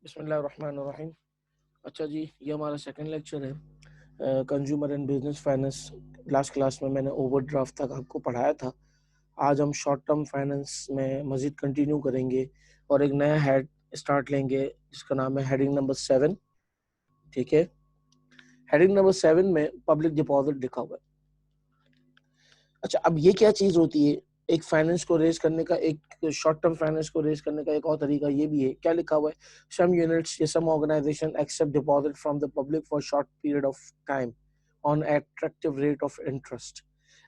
बिस्मिल्लाहिर्रहमानिर्रहीम। अच्छा जी, ये हमारा सेकंड लेक्चर है consumer and business finance. Last class में मैंने ओवरड्राफ्ट तक आपको पढ़ाया था। आज हम शॉर्ट टर्म फाइनेंस में मज़ीद कंटिन्यू करेंगे और एक नया हेड स्टार्ट लेंगे जिसका नाम है हेडिंग नंबर 7। ठीक है, हेडिंग नंबर 7 में पब्लिक डिपॉजिट लिखा हुआ है। अच्छा, अब ये क्या चीज़ होती है? एक फाइनेंस को रेज करने का, एक शॉर्ट टर्म फाइनेंस को रेज करने का एक और तरीका ये भी है। क्या लिखा हुआ है? सम यूनिट्स या some organisation accept deposit from the public for short period of time on attractive rate of interest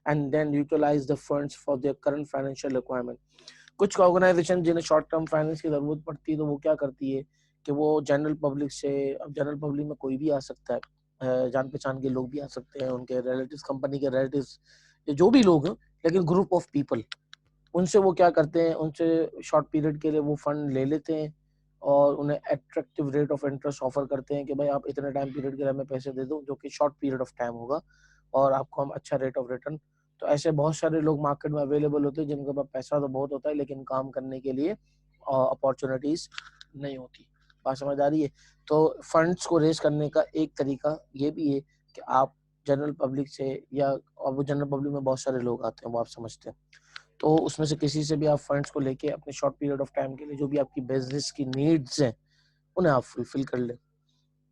and then utilise the funds for their current financial requirement. कुछ ऑर्गेनाइजेशन जिन्हें शॉर्ट टर्म फाइनेंस की जरूरत पड़ती है तो वो क्या करती है कि वो जनरल पब्लिक से, अब जनरल पब्लिक में कोई भी आ सकता है, जान पहचान के लोग भी आ सकते हैं, उनके रिलेटिव्स, कंपनी के रिलेटिव्स, जो भी लोग हैं, लेकिन ग्रुप ऑफ पीपल, उनसे वो क्या करते हैं, उनसे शॉर्ट पीरियड के लिए वो फंड ले लेते हैं और उन्हें attractive rate of interest offer करते हैं कि भाई आप इतने टाइम पीरियड के लिए हमें पैसे दे दो, जो कि शॉर्ट पीरियड ऑफ टाइम होगा और आपको हम अच्छा रेट ऑफ रिटर्न। तो ऐसे बहुत सारे लोग मार्केट में अवेलेबल होते हैं जिनके पास पैसा तो बहुत होता है लेकिन काम करने के लिए अपॉर्चुनिटीज नहीं होती। बात समझ आ रही है? तो फंड्स को रेज करने का एक तरीका ये भी है कि आप जनरल पब्लिक से, या अब वो जनरल पब्लिक में बहुत सारे लोग आते हैं, वो आप समझते हैं, तो उसमें से किसी से भी आप फंड्स को लेके अपने शॉर्ट पीरियड ऑफ टाइम के लिए जो भी आपकी बिजनेस की नीड्स हैं उन्हें आप फुलफिल कर लें।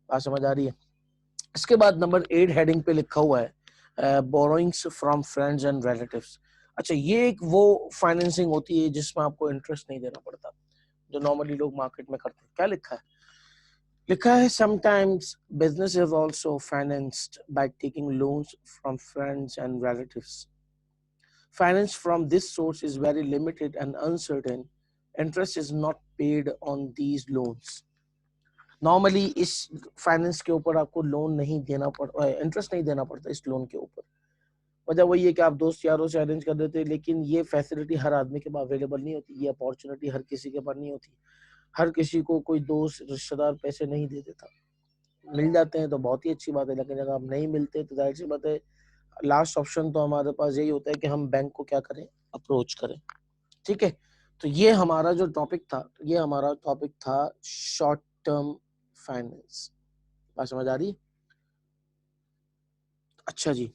बात समझ आ रही है? इसके बाद नंबर 8 हेडिंग पे लिखा हुआ है borrowings from friends and relatives. अच्छा, ये एक वो फाइनेंसिंग होती है जिसमें आपको इंटरेस्ट नहीं देना पड़ता, जो नॉर्मली लोग मार्केट में करते हैं। क्या लिखा है? लिखा है sometimes business is also financed by taking loans from friends and relatives. Finance from this source is very limited and uncertain. Interest is not paid on these loans. Normally इस फाइनेंस के ऊपर आपको लोन नहीं देना पड़ता, interest नहीं देना पड़ता इस लोन के ऊपर। वजह वही है कि आप दोस्त यारों से अरेंज कर देते हैं, लेकिन ये फैसिलिटी हर आदमी के पास अवेलेबल नहीं होती, ये अपॉर्चुनिटी हर किसी के पास नहीं होती। हर किसी को कोई दोस्त रिश्तेदार पैसे नहीं दे देता। मिल जाते हैं तो बहुत ही अच्छी बात है, लेकिन अगर आप नहीं मिलते तो जाहिर सी बात है लास्ट ऑप्शन तो हमारे पास यही होता है कि हम बैंक को क्या करें, अप्रोच करें। ठीक है, तो ये हमारा जो टॉपिक था, ये हमारा टॉपिक था शॉर्ट टर्म फाइनेंस। बात समझ आ रही? अच्छा जी,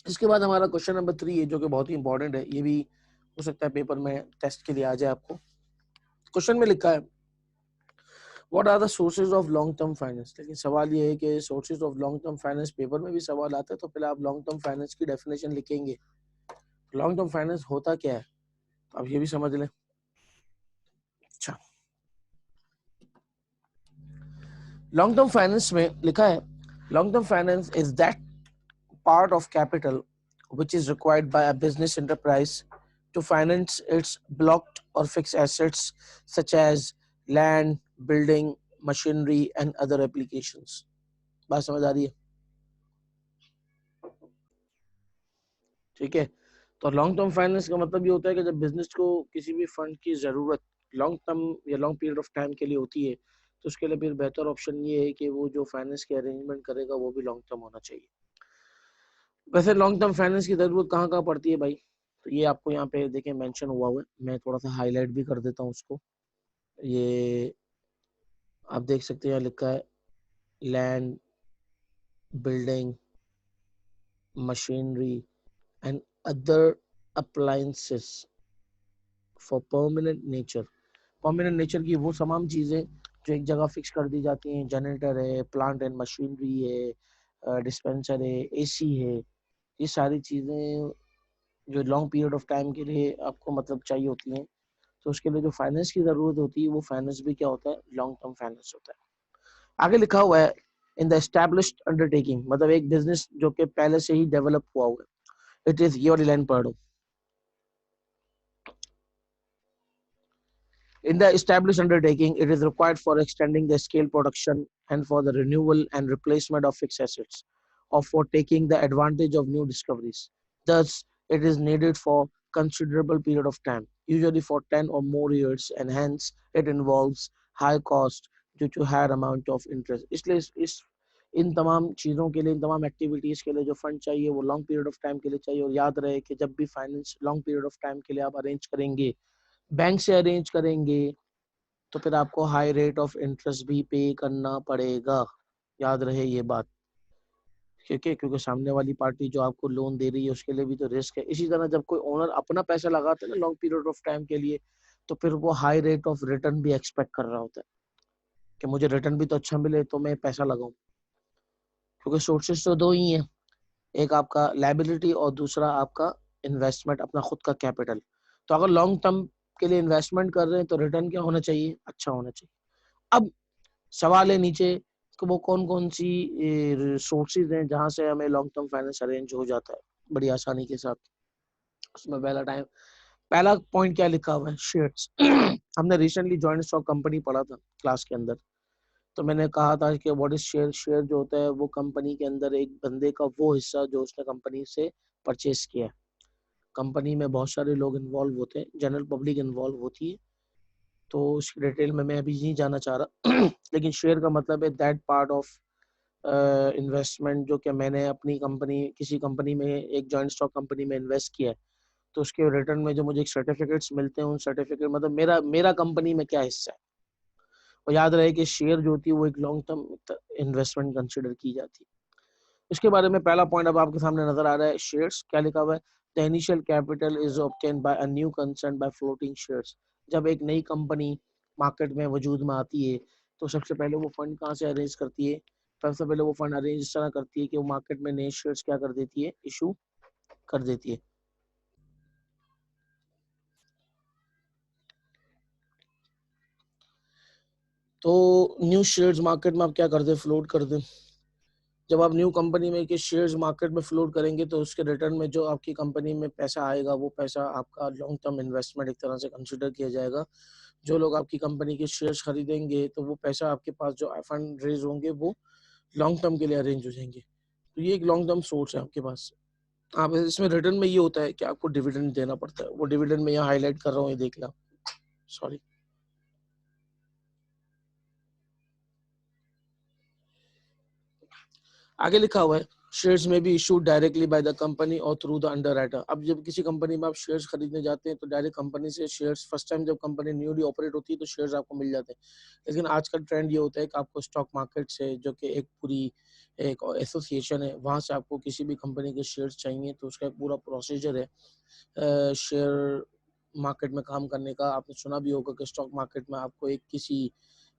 इसके बाद हमारा क्वेश्चन नंबर 3 है जो कि बहुत ही इंपॉर्टेंट है। ये भी हो सकता है पेपर में टेस्ट के लिए आ जाए आपको। क्वेश्चन में लिखा है what are the sources of long term finance. लेकिन सवाल ये है कि sources of long term finance paper में भी सवाल आता है, तो पहले आप लॉन्ग टर्म फाइनेंस की डेफिनेशन लिखेंगे। लॉन्ग टर्म फाइनेंस होता क्या है, तो आप ये भी समझ लें। अच्छा, लॉन्ग टर्म फाइनेंस में लिखा है long term finance is that part of capital which is required by a business enterprise to finance its blocked or fixed assets such as land, building, machinery and other applications. बात समझ आ रही है? ठीक है, तो लॉन्ग टर्म फाइनेंस का मतलब ये होता है कि जब बिजनेस को किसी भी फंड की जरूरत लॉन्ग टर्म या लॉन्ग पीरियड ऑफ टाइम के लिए होती है, तो उसके लिए फिर बेहतर ऑप्शन ये है कि वो जो फाइनेंस के अरेंजमेंट करेगा वो भी लॉन्ग टर्म होना चाहिए। वैसे लॉन्ग टर्म फाइनेंस की जरूरत कहाँ कहाँ पड़ती है भाई, तो ये आपको यहाँ पे देखें मेंशन हुआ हुआ है। मैं थोड़ा सा हाईलाइट भी कर देता हूँ उसको। ये आप देख सकते हैं, यहाँ लिखा है land, building, machinery and other appliances for permanent nature. Permanent nature की वो तमाम चीज़ें जो एक जगह फिक्स कर दी जाती हैं, जनरेटर है, प्लांट एंड मशीनरी है, डिस्पेंसर है, एसी है, ये सारी चीज़ें जो लॉन्ग पीरियड ऑफ टाइम के लिए आपको मतलब चाहिए होती हैं, तो उसके लिए जो फाइनेंस की जरूरत होती है वो फाइनेंस भी क्या होता है, लॉन्ग टर्म फाइनेंस होता है। आगे लिखा हुआ है इन द एस्टैब्लिश्ड अंडरटेकिंग, मतलब एक बिजनेस जो कि पहले से ही डेवलप हुआ हुआ है। इट इज ये वाली लाइन पढ़ लो। In the established undertaking, it is required for extending the scale production and for the renewal and replacement of fixed assets, or for taking the advantage of new discoveries. Thus, it is needed for considerable period of time, usually for 10 or more years, and hence it involves high cost due to higher amount of interest. इसलिए इस इन तमाम चीज़ों के लिए, इन तमाम activities के लिए जो फंड चाहिए वो लॉन्ग पीरियड ऑफ टाइम के लिए चाहिए। और याद रहे कि जब भी finance long period of time के लिए आप अरेंज करेंगे, बैंक से अरेंज करेंगे, तो फिर आपको हाई रेट ऑफ इंटरेस्ट भी पे करना पड़ेगा, याद रहे ये बात। क्योंकि सामने वाली पार्टी जो आपको लोन दे रही है उसके लिए भी तो रिस्क है। इसी तरह जब कोई ओनर अपना पैसा लगाता है ना लॉन्ग पीरियड ऑफ टाइम के लिए, तो फिर वो हाई रेट ऑफ रिटर्न भी एक्सपेक्ट कर रहा होता है कि मुझे रिटर्न भी तो अच्छा मिले तो मैं पैसा लगाऊं। क्योंकि सोर्सेस तो दो ही हैं, एक आपका लायबिलिटी और दूसरा आपका इन्वेस्टमेंट, अपना खुद का कैपिटल। तो अगर लॉन्ग टर्म के लिए इन्वेस्टमेंट कर रहे हैं तो रिटर्न क्या होना चाहिए, अच्छा होना चाहिए। अब सवाल है नीचे कि वो कौन कौन सी सोर्सेज हैं जहां से हमें लॉन्ग टर्म फाइनेंस अरेंज हो जाता है बड़ी आसानी के साथ। उसमें पहला पॉइंट क्या लिखा हुआ है, शेयर्स। हमने रिसेंटली जॉइंट स्टॉक कंपनी पढ़ा था क्लास के अंदर, तो मैंने कहा था कि व्हाट इज शेयर। शेयर जो होता है वो कंपनी के अंदर एक बंदे का वो हिस्सा जो उसने कंपनी से परचेज किया है। कंपनी में बहुत सारे लोग इन्वॉल्व होते हैं, जनरल पब्लिक इन्वॉल्व होती है, तो उसकी डिटेल में मैं अभी नहीं जाना चाह रहा। लेकिन शेयर का मतलब है दैट पार्ट ऑफ इन्वेस्टमेंट जो कि मैंने अपनी कंपनी, किसी कंपनी में, एक जॉइंट स्टॉक कंपनी में इन्वेस्ट किया है, तो उसके रिटर्न में जो मुझे सर्टिफिकेट्स मिलते हैं, उन सर्टिफिकेट मतलब मेरा मेरा कंपनी में क्या हिस्सा है। और याद रहे कि शेयर जो होती है वो एक लॉन्ग टर्म इन्वेस्टमेंट कंसिडर की जाती है। इसके बारे में पहला पॉइंट अब आपके सामने नजर आ रहा है, शेयर्स क्या लिखा हुआ है। The initial capital is obtained by a new concern bye floating shares. जब एक नई कंपनी मार्केट में वजूद में आती है तो सबसे पहले वो फंड कहाँ से अरेंज करती है, सबसे पहले वो फंड अरेंज इस तरह करती है कि वो मार्केट में नए शेयर्स क्या कर देती है, इशू कर देती है। तो न्यू शेयर्स मार्केट में आप क्या कर दे, फ्लोट कर दे। जब आप न्यू कंपनी में के शेयर्स मार्केट में फ्लोट करेंगे तो उसके रिटर्न में जो आपकी कंपनी में पैसा आएगा वो पैसा आपका लॉन्ग टर्म इन्वेस्टमेंट एक तरह से कंसिडर किया जाएगा। जो लोग आपकी कंपनी के शेयर्स खरीदेंगे तो वो पैसा आपके पास जो फंड रेज होंगे वो लॉन्ग टर्म के लिए अरेंज हो जाएंगे। तो ये एक लॉन्ग टर्म सोर्स है आपके पास। आप इसमें रिटर्न में ये होता है कि आपको डिविडेंड देना पड़ता है। वो डिविडेंड में यहाँ हाईलाइट कर रहा हूँ, ये देख ला, सॉरी। आगे लिखा हुआ है शेयर्स में भी issued directly by the company और थ्रू द अंडरराइटर। अब जब किसी कंपनी में आप शेयर्स खरीदने जाते हैं तो डायरेक्ट कंपनी से शेयर्स, फर्स्ट टाइम जब कंपनी न्यूली ऑपरेट होती है तो शेयर्स आपको मिल जाते हैं। लेकिन आज का ट्रेंड ये होता है कि आपको स्टॉक मार्केट से, जो कि एक पूरी एक एसोसिएशन है, वहां से आपको किसी भी कंपनी के शेयर्स चाहिए तो उसका एक पूरा प्रोसीजर है शेयर मार्केट में काम करने का। आपने सुना भी होगा कि स्टॉक मार्केट में आपको एक किसी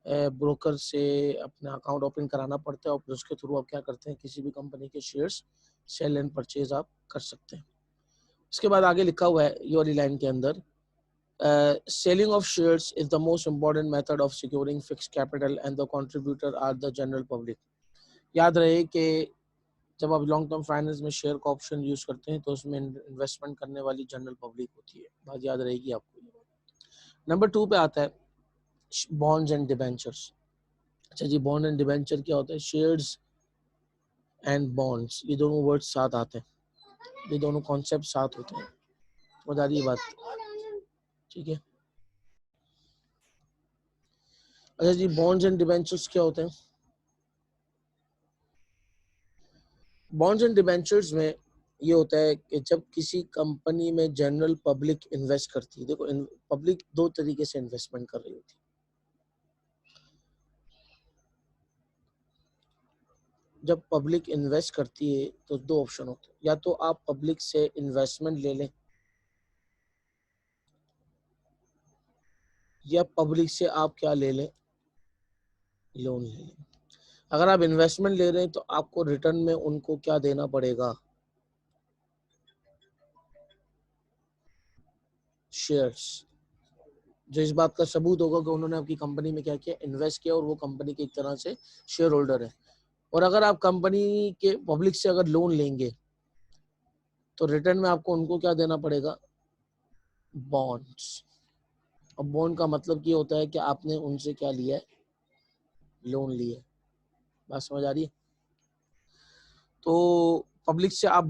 ब्रोकर से अपना अकाउंट ओपन कराना पड़ता है और फिर उसके थ्रू आप क्या करते हैं, किसी भी कंपनी के शेयर्स सेल एंड परचेज आप कर सकते हैं। इसके बाद आगे लिखा हुआ है ये वाली लाइन के अंदर, selling of shares is the most important method of securing fixed capital and the contributor are the general public. याद रहे कि जब आप लॉन्ग टर्म फाइनेंस में शेयर का ऑप्शन यूज करते हैं तो उसमें इन्वेस्टमेंट करने वाली जनरल पब्लिक होती है, बात याद रहेगी आपको। नंबर 2 पे आता है बॉन्ड्स एंड डिबेंचर्स। अच्छा जी, बॉन्ड एंड डिबेंचर क्या होता है, शेयर्स एंड बॉन्ड्स, ये दोनों वर्ड साथ आते हैं, ये दोनों कॉन्सेप्ट साथ होते हैं, समझ आ रही है बात, ठीक है। अच्छा जी, बॉन्ड्स एंड डिबेंचर्स क्या होते हैं। बॉन्ड्स एंड डिबेंचर्स में ये होता है कि जब किसी कंपनी में जनरल पब्लिक इन्वेस्ट करती है, देखो पब्लिक दो तरीके से इन्वेस्टमेंट कर रही होती है। जब पब्लिक इन्वेस्ट करती है तो दो ऑप्शन होते हैं, या तो आप पब्लिक से इन्वेस्टमेंट ले लें या पब्लिक से आप क्या ले लें, लोन ले लें। अगर आप इन्वेस्टमेंट ले रहे हैं तो आपको रिटर्न में उनको क्या देना पड़ेगा, शेयर्स। जो इस बात का सबूत होगा कि उन्होंने आपकी कंपनी में क्या किया, इन्वेस्ट किया, और वो कंपनी के एक तरह से शेयर होल्डर है। और अगर आप कंपनी के पब्लिक से अगर लोन लेंगे तो रिटर्न में आपको उनको क्या देना पड़ेगा, बॉन्ड्स। और बॉन्ड का मतलब ये होता है कि आपने उनसे क्या लिया है, लोन लिया है। बात समझ आ रही है। तो पब्लिक से आप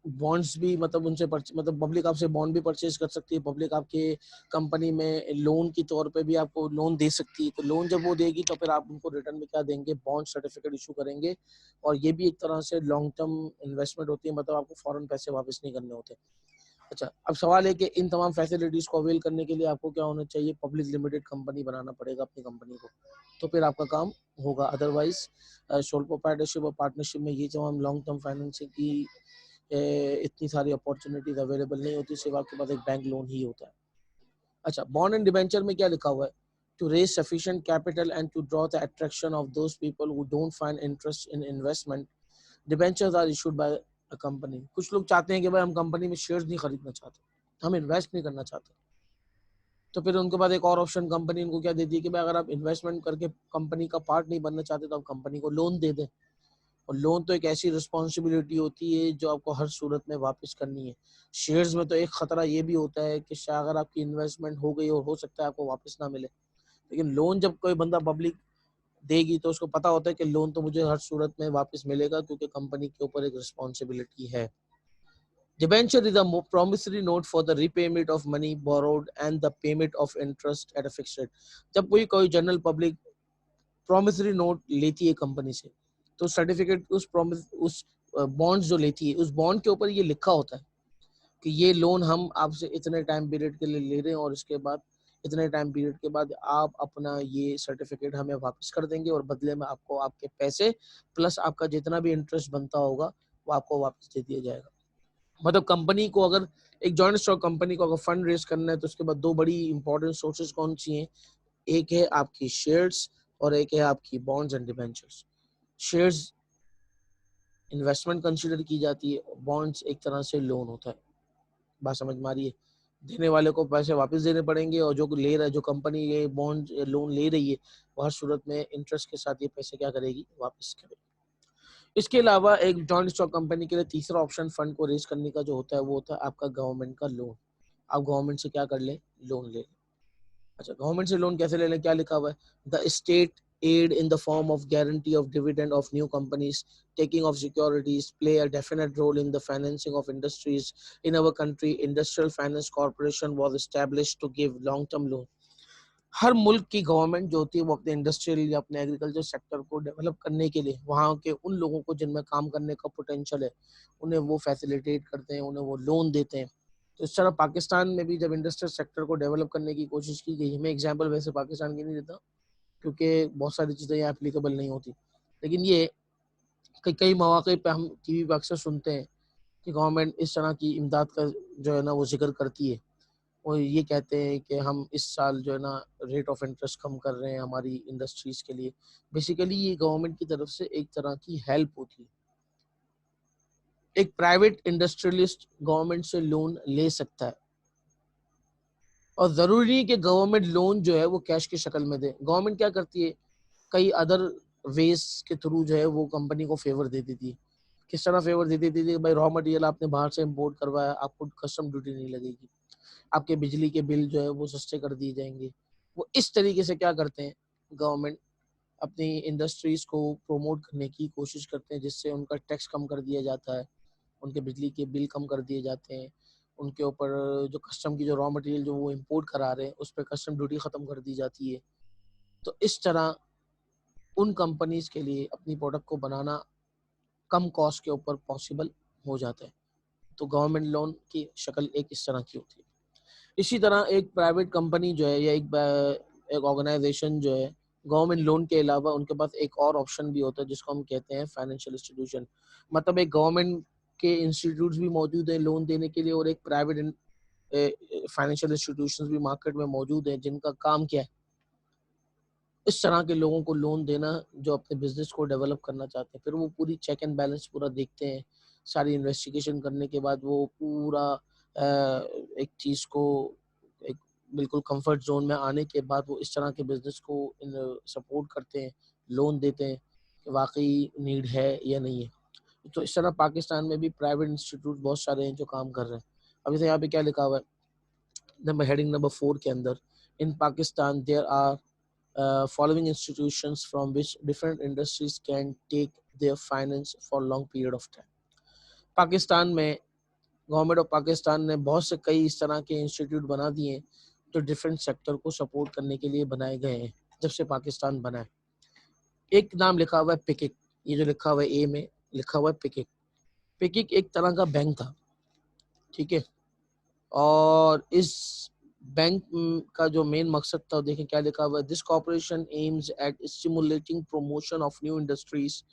बॉन्ड्स भी मतलब उनसे मतलब पब्लिक आपसे बॉन्ड भी परचेज कर सकती है। पब्लिक आपके कंपनी में लोन की तौर पे भी आपको लोन दे सकती है। तो लोन जब वो देगी तो फिर आप उनको रिटर्न में क्या देंगे, बॉन्ड सर्टिफिकेट इशू करेंगे। और ये भी एक तरह से लॉन्ग टर्म इन्वेस्टमेंट होती है, मतलब आपको फौरन पैसे वापस नहीं करने होते। अच्छा, अब सवाल है कि इन तमाम फैसिलिटीज़ को अवेल करने के लिए आपको क्या होना चाहिए? पब्लिक लिमिटेड कंपनी बनाना पड़ेगा अपनी कंपनी को, तो फिर आपका काम होगा। अदरवाइज़ सोल प्रोप्राइटरशिप और पार्टनरशिप में ये तमाम लॉन्ग टर्म फाइनेंसिंग की इतनी सारी अपॉर्चुनिटीज़ अवेलेबल नहीं होती, सिर्फ आपके पास एक बैंक लोन ही होता है। अच्छा, बॉन्ड एंड डिबेंचर में क्या लिखा हुआ है? To raise sufficient capital and to draw the attraction of those people who don't find interest in investment, debentures are issued by a company. कुछ लोग चाहते हैं कि भाई हम कंपनी में शेयर्स नहीं खरीदना चाहते, हम इन्वेस्ट नहीं करना चाहते। तो फिर उनके पास एक और ऑप्शन कंपनी उनको क्या देती है कि भाई अगर आप इन्वेस्टमेंट करके कंपनी का पार्ट नहीं बनना चाहते तो आप कंपनी को लोन दे दें। और लोन तो एक ऐसी रिस्पॉन्सिबिलिटी होती है जो आपको हर सूरत में वापस करनी है। शेयर्स में तो एक खतरा ये भी होता है कि शायद अगर आपकी इन्वेस्टमेंट हो गई और हो सकता है आपको वापस ना मिले। लेकिन लोन जब कोई बंदा पब्लिक देगी तो उसको पता होता है कि लोन तो मुझे हर सूरत में वापस मिलेगा क्योंकि कंपनी के ऊपर एक रिस्पॉन्सिबिलिटी है। Debenture is a promissory note for the repayment of money borrowed and the payment of interest at a fixed rate. जब कोई जनरल पब्लिक promissory note लेती है कंपनी से, तो सर्टिफिकेट उस बॉन्ड्स जो लेती है उस बॉन्ड के ऊपर ये लिखा होता है कि ये लोन हम आपसे इतने टाइम पीरियड के लिए ले रहे हैं और इसके बाद इतने टाइम पीरियड के बाद आप अपना ये सर्टिफिकेट हमें वापस कर देंगे और बदले में आपको आपके पैसे प्लस आपका जितना भी इंटरेस्ट बनता होगा वो आपको वापस दे दिया जाएगा। मतलब कंपनी को अगर एक जॉइंट स्टॉक कंपनी को अगर फंड रेज करना है तो उसके बाद दो बड़ी इंपॉर्टेंट सोर्सेज कौन सी हैं? एक है आपकी शेयर्स और एक है आपकी bonds and debentures. Shares investment consider की जाती है, बॉन्ड्स एक तरह से लोन होता है। बात समझ में आ रही है? देने वाले को पैसे वापस देने पड़ेंगे और जो ले रहा है, जो कंपनी ये बॉन्ड लोन ले रही है वो हर सूरत में इंटरेस्ट के साथ ये पैसे क्या करेगी? वापस करेगी। इसके अलावा एक जॉइंट स्टॉक कंपनी के लिए तीसरा ऑप्शन फंड को रेज करने का जो होता है वो होता है आपका गवर्नमेंट का लोन। आप गवर्नमेंट से क्या कर लें? लोन ले लें। अच्छा, गवर्नमेंट से लोन कैसे ले लें? क्या लिखा हुआ है? The state aid in the form of guarantee of dividend of new companies, taking of securities, play a definite role in the financing of industries. In our country, Industrial Finance Corporation was established to give long-term loan. हर मुल्क की government जो होती है वो अपने industrial या अपने agriculture sector को डेवलप करने के लिए वहाँ के उन लोगों को जिनमें काम करने का पोटेंशियल है उन्हें वो फैसिलिटेट करते हैं, उन्हें वो लोन देते हैं। तो इस तरह पाकिस्तान में भी जब इंडस्ट्रियल सेक्टर को डेवलप करने की कोशिश की गई, मैं एग्जांपल वैसे पाकिस्तान की नहीं देता क्योंकि बहुत सारी चीज़ें यहाँ एप्लीकेबल नहीं होती, लेकिन ये कई कई मौके पे हम टीवी पे अक्सर सुनते हैं कि गवर्नमेंट इस तरह की इमदाद का जो है ना वो जिक्र करती है और ये कहते हैं कि हम इस साल जो है ना रेट ऑफ इंटरेस्ट कम कर रहे हैं हमारी इंडस्ट्रीज के लिए। बेसिकली ये गवर्नमेंट की तरफ से एक तरह की हेल्प होती है। एक प्राइवेट इंडस्ट्रियलिस्ट गवर्नमेंट से लोन ले सकता है और जरूरी नहीं कि गवर्नमेंट लोन जो है वो कैश की शक्ल में दे। गवर्नमेंट क्या करती है, कई अदर वेज के थ्रू जो है वो कंपनी को फेवर दे देती है। किस तरह फेवर दे देती है? भाई रॉ मटेरियल आपने बाहर से इम्पोर्ट करवाया, आपको कस्टम ड्यूटी नहीं लगेगी, आपके बिजली के बिल जो है वो सस्ते कर दिए जाएंगे। वो इस तरीके से क्या करते हैं, गवर्नमेंट अपनी इंडस्ट्रीज को प्रमोट करने की कोशिश करते हैं जिससे उनका टैक्स कम कर दिया जाता है, उनके बिजली के बिल कम कर दिए जाते हैं, उनके ऊपर जो कस्टम की जो रॉ मटेरियल जो वो इम्पोर्ट करा रहे हैं उस पर कस्टम ड्यूटी ख़त्म कर दी जाती है। तो इस तरह उन कंपनीज के लिए अपनी प्रोडक्ट को बनाना कम कॉस्ट के ऊपर पॉसिबल हो जाता है। तो गवर्नमेंट लोन की शक्ल एक इस तरह की होती है। इसी तरह एक प्राइवेट कंपनी जो है या एक ऑर्गेनाइजेशन जो है, गवर्नमेंट लोन के अलावा उनके पास एक और ऑप्शन भी होता है जिसको हम कहते हैं फाइनेंशियल इंस्टीट्यूशन। मतलब एक गवर्नमेंट के इंस्टीट्यूट्स भी मौजूद हैं लोन देने के लिए और एक प्राइवेट फाइनेंशियल इंस्टीट्यूशंस भी मार्केट में मौजूद हैं जिनका काम क्या है, इस तरह के लोगों को लोन देना जो अपने बिजनेस को डेवलप करना चाहते हैं। फिर वो पूरी चेक एंड बैलेंस पूरा देखते हैं, सारी इन्वेस्टिगेशन करने के बाद वो पूरा एक चीज़ को एक बिल्कुल कंफर्ट जोन में आने के बाद वो इस तरह के बिजनेस को सपोर्ट करते हैं, लोन देते हैं कि वाकई नीड है या नहीं है। तो इस तरह पाकिस्तान में भी प्राइवेट इंस्टीट्यूट बहुत सारे हैं जो काम कर रहे हैं। अभी तो यहाँ पे क्या लिखा हुआ है नंबर हेडिंग नंबर 4 के अंदर, in Pakistan there are following institutions from which different industries can take their finance for long period of time. Pakistan में गवर्नमेंट ऑफ पाकिस्तान ने बहुत से कई इस तरह के इंस्टीट्यूट बना दिए हैं जो डिफरेंट सेक्टर को सपोर्ट करने के लिए बनाए गए हैं जब से पाकिस्तान बना है। एक नाम लिखा हुआ है पिकिक, ये जो लिखा हुआ है ए में लिखा हुआ है पिकिक। पिकिक एक तरह का बैंक था, ठीक है। और इस बैंक का जो मेन मकसद था, देखें क्या लिखा हुआ है, this corporation aims at stimulating promotion of new industries,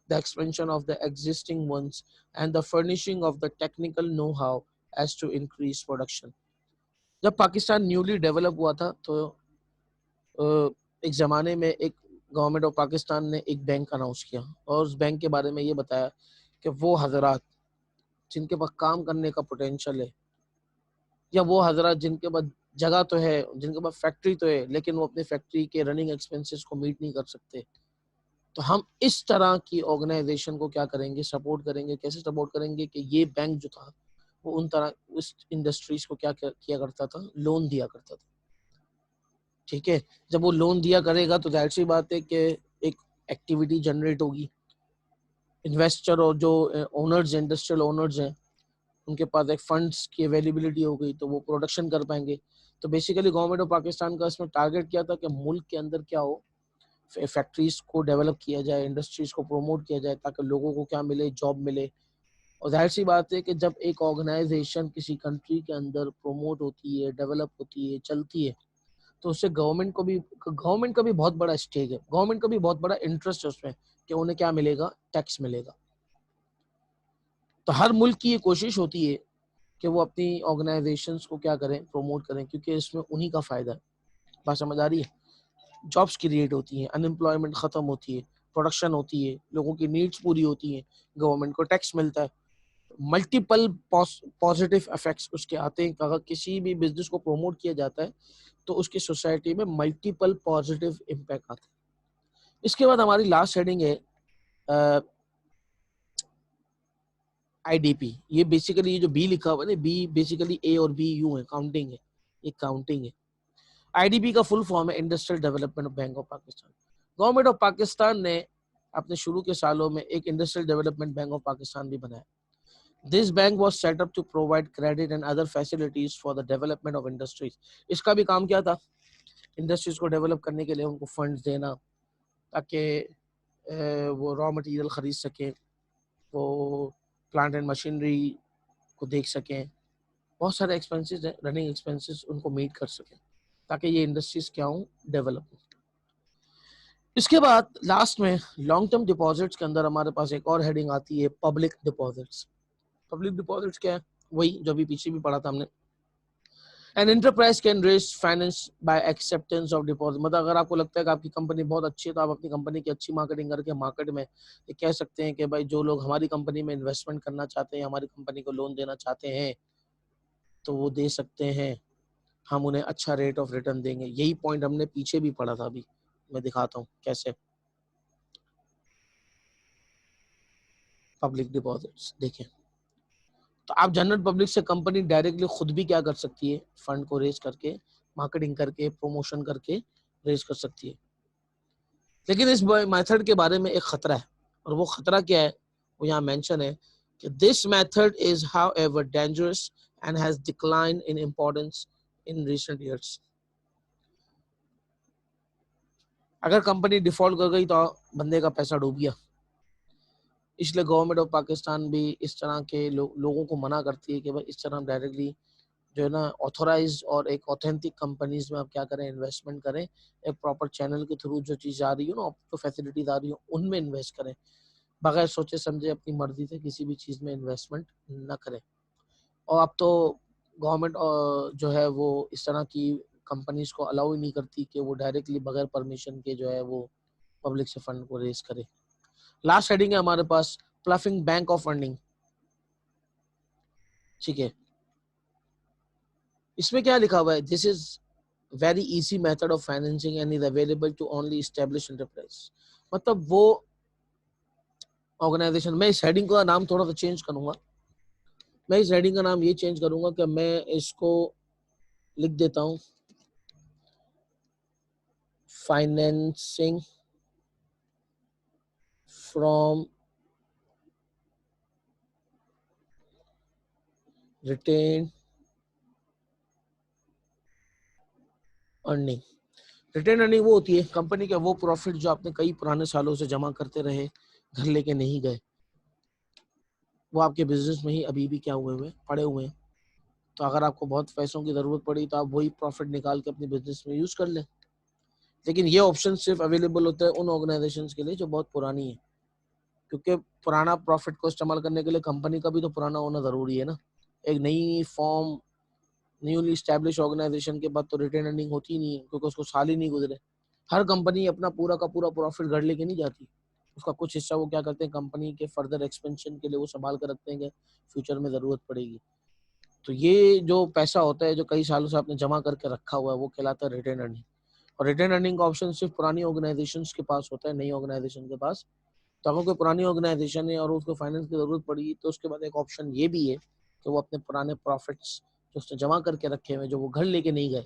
the expansion of the existing ones and the furnishing of the technical know how as to increase production. जब पाकिस्तान न्यूली डेवलप हुआ था तो एक ज़माने में एक गवर्नमेंट ऑफ पाकिस्तान ने एक बैंक अनाउंस किया और उस बैंक के बारे में ये बताया कि वो हजरात जिनके पास काम करने का पोटेंशियल है, या वो हजरात जिनके पास जगह तो है, जिनके पास फैक्ट्री तो है, लेकिन वो अपनी फैक्ट्री के रनिंग एक्सपेंसेस को मीट नहीं कर सकते, तो हम इस तरह की ऑर्गेनाइजेशन को क्या करेंगे, सपोर्ट करेंगे। कैसे सपोर्ट करेंगे कि ये बैंक जो था वो उन तरह उस इंडस्ट्रीज को क्या किया करता था, लोन दिया करता था। ठीक है, जब वो लोन दिया करेगा तो जाहिर सी बात है कि एक एक्टिविटी जनरेट होगी, इन्वेस्टर और जो ओनर्स, इंडस्ट्रियल ओनर्स हैं, उनके पास एक फंड्स की अवेलेबिलिटी हो गई तो वो प्रोडक्शन कर पाएंगे। तो बेसिकली गवर्नमेंट ऑफ पाकिस्तान का इसमें टारगेट क्या था कि मुल्क के अंदर क्या हो, फैक्ट्रीज को डेवलप किया जाए, इंडस्ट्रीज को प्रमोट किया जाए, ताकि लोगों को क्या मिले, जॉब मिले। और जाहिर सी बात है कि जब एक ऑर्गेनाइजेशन किसी कंट्री के अंदर प्रमोट होती है, डेवलप होती है, चलती है, तो उससे गवर्नमेंट का भी बहुत बड़ा स्टेक है, गवर्नमेंट का भी बहुत बड़ा इंटरेस्ट है उसमें कि उन्हें क्या मिलेगा, टैक्स मिलेगा। तो हर मुल्क की ये कोशिश होती है कि वो अपनी ऑर्गेनाइजेशंस को क्या करें, प्रमोट करें, क्योंकि इसमें उन्हीं का फायदा है। बात समझ आ रही है? जॉब्स क्रिएट होती हैं, अनएम्प्लॉयमेंट खत्म होती है, प्रोडक्शन होती है, लोगों की नीड्स पूरी होती हैं, गवर्नमेंट को टैक्स मिलता है, मल्टीपल पॉजिटिव इफेक्ट्स उसके आते हैं। अगर किसी भी बिजनेस को प्रमोट किया जाता है तो उसकी सोसाइटी में मल्टीपल पॉजिटिव इम्पैक्ट आते हैं। इसके बाद हमारी लास्ट हेडिंग है आईडीपी। ये बेसिकली ये जो बी लिखा हुआ है ना, बी बेसिकली ए और बी यू है, काउंटिंग है, ये काउंटिंग है। आईडीबी का फुल फॉर्म है industrial development bank of Pakistan. Government of Pakistan ने अपने शुरू के सालों में एक industrial development bank of Pakistan भी बनाया। This bank was set up to provide credit and other facilities for the development of industries. इसका भी काम क्या था, इंडस्ट्रीज को डेवलप करने के लिए उनको फंड्स देना, ताकि वो रॉ मटेरियल खरीद सकें, वो प्लांट एंड मशीनरी को देख सकें, बहुत सारे एक्सपेंसेस हैं, रनिंग एक्सपेंसेस उनको मीट कर सकें, ताकि ये इंडस्ट्रीज क्या हों, डेवलप हों। इसके बाद लास्ट में लॉन्ग टर्म डिपॉजिट्स के अंदर हमारे पास एक और हेडिंग आती है, पब्लिक डिपॉजिट्स। पब्लिक डिपॉजिट्स क्या है, वही जो अभी पीछे भी पढ़ा था हमने। An enterprise can raise finance by acceptance of deposit. मतलब अगर आपको लगता है कि आपकी कंपनी बहुत अच्छी है तो आप अपनी कंपनी की अच्छी मार्केटिंग करके मार्केट में ये कह सकते हैं कि भाई जो लोग हमारी कंपनी में इन्वेस्टमेंट करना चाहते हैं, हमारी कंपनी को लोन देना चाहते हैं, तो वो दे सकते हैं, हम उन्हें अच्छा रेट ऑफ रिटर्न देंगे। यही पॉइंट हमने पीछे भी पढ़ा था, अभी मैं दिखाता हूँ कैसे। पब्लिक डिपॉजिट्स देखें तो आप जनरल पब्लिक से कंपनी डायरेक्टली खुद भी क्या कर सकती है, फंड को रेज करके, मार्केटिंग करके, प्रमोशन करके रेज कर सकती है। लेकिन इस मेथड के बारे में एक खतरा है, और वो खतरा क्या है, वो यहाँ मेंशन है कि this method is how ever dangerous and has decline in importance in recent years. अगर कंपनी डिफॉल्ट कर गई तो बंदे का पैसा डूब गया। इसलिए गवर्नमेंट ऑफ पाकिस्तान भी इस तरह के लोगों को मना करती है कि भाई इस तरह हम डायरेक्टली जो है ना ऑथोराइज और एक ऑथेंटिक कंपनीज में आप क्या करें, इन्वेस्टमेंट करें, एक प्रॉपर चैनल के थ्रू जो चीज़ आ रही हो ना, जो फैसिलिटीज आ रही हो उनमें इन्वेस्ट करें, बगैर सोचे समझे अपनी मर्जी से किसी भी चीज़ में इन्वेस्टमेंट ना करें। और अब तो गवर्नमेंट जो है वो इस तरह की कंपनीज को अलाउ ही नहीं करती कि वो डायरेक्टली बगैर परमिशन के जो है वो पब्लिक से फंड को रेज करे। लास्ट हेडिंग है हमारे पास, प्लफिंग बैंक ऑफ फंडिंग। ठीक है, इसमें क्या लिखा हुआ है, this is very easy method of financing and is available to only establish enterprise. मतलब वो ऑर्गेनाइजेशन, मैं इस हेडिंग का नाम थोड़ा सा चेंज करूंगा, मैं इस हेडिंग का नाम ये चेंज करूंगा कि मैं इसको लिख देता हूं, financing from retain earning. Retain earning वो होती है कंपनी का वो प्रॉफिट जो आपने कई पुराने सालों से जमा करते रहे, घर लेके नहीं गए, वो आपके बिजनेस में ही अभी भी क्या हुए हुए पड़े हुए हैं, तो अगर आपको बहुत पैसों की ज़रूरत पड़ी तो आप वही प्रॉफिट निकाल के अपने बिजनेस में यूज़ कर लें। लेकिन ये ऑप्शन सिर्फ अवेलेबल होता है उन ऑर्गेनाइजेशंस के लिए जो बहुत पुरानी है, क्योंकि पुराना प्रॉफिट को इस्तेमाल करने के लिए कंपनी का भी तो पुराना होना ज़रूरी है ना। एक नई फॉर्म, न्यूली स्टैब्लिश ऑर्गेनाइजेशन के बाद तो रिटेन अर्निंग होती ही नहीं है, क्योंकि उसको साल ही नहीं गुजरे। हर कंपनी अपना पूरा का पूरा प्रॉफिट घर लेके नहीं जाती, उसका कुछ हिस्सा वो क्या करते हैं, कंपनी के फर्दर एक्सपेंशन के लिए वो संभाल कर रखते हैं कि फ्यूचर में ज़रूरत पड़ेगी। तो ये जो पैसा होता है जो कई सालों से आपने जमा करके रखा हुआ है, वो कहलाता है रिटेन अर्निंग। और रिटेन अर्निंग का ऑप्शन सिर्फ पुरानी ऑर्गेनाइजेशन के पास होता है, नई ऑर्गेनाइजेशन के पास। तो अगर कोई पुरानी ऑर्गेनाइजेशन है और उसको फाइनेंस की ज़रूरत पड़ी, तो उसके बाद एक ऑप्शन ये भी है कि वो अपने पुराने प्रॉफिट्स जो उसने जमा करके रखे हुए, जो वो घर लेके नहीं गए,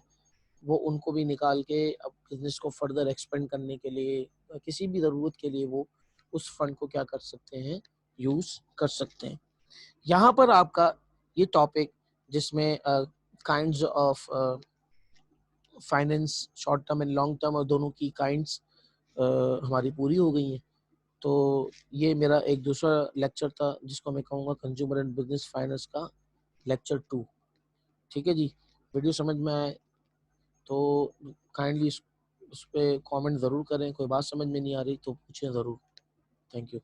वो उनको भी निकाल के अब बिजनेस को फर्दर एक्सपेंड करने के लिए, किसी भी ज़रूरत के लिए वो उस फंड को क्या कर सकते हैं, यूज़ कर सकते हैं। यहाँ पर आपका ये टॉपिक, जिसमें kinds of finance, short term and long term और दोनों की काइंड्स हमारी पूरी हो गई हैं। तो ये मेरा एक दूसरा लेक्चर था जिसको मैं कहूँगा कंज्यूमर एंड बिजनेस फाइनेंस का लेक्चर 2। ठीक है जी। वीडियो समझ में आए तो काइंडली उस पर कमेंट ज़रूर करें। कोई बात समझ में नहीं आ रही तो पूछें ज़रूर। Thank you.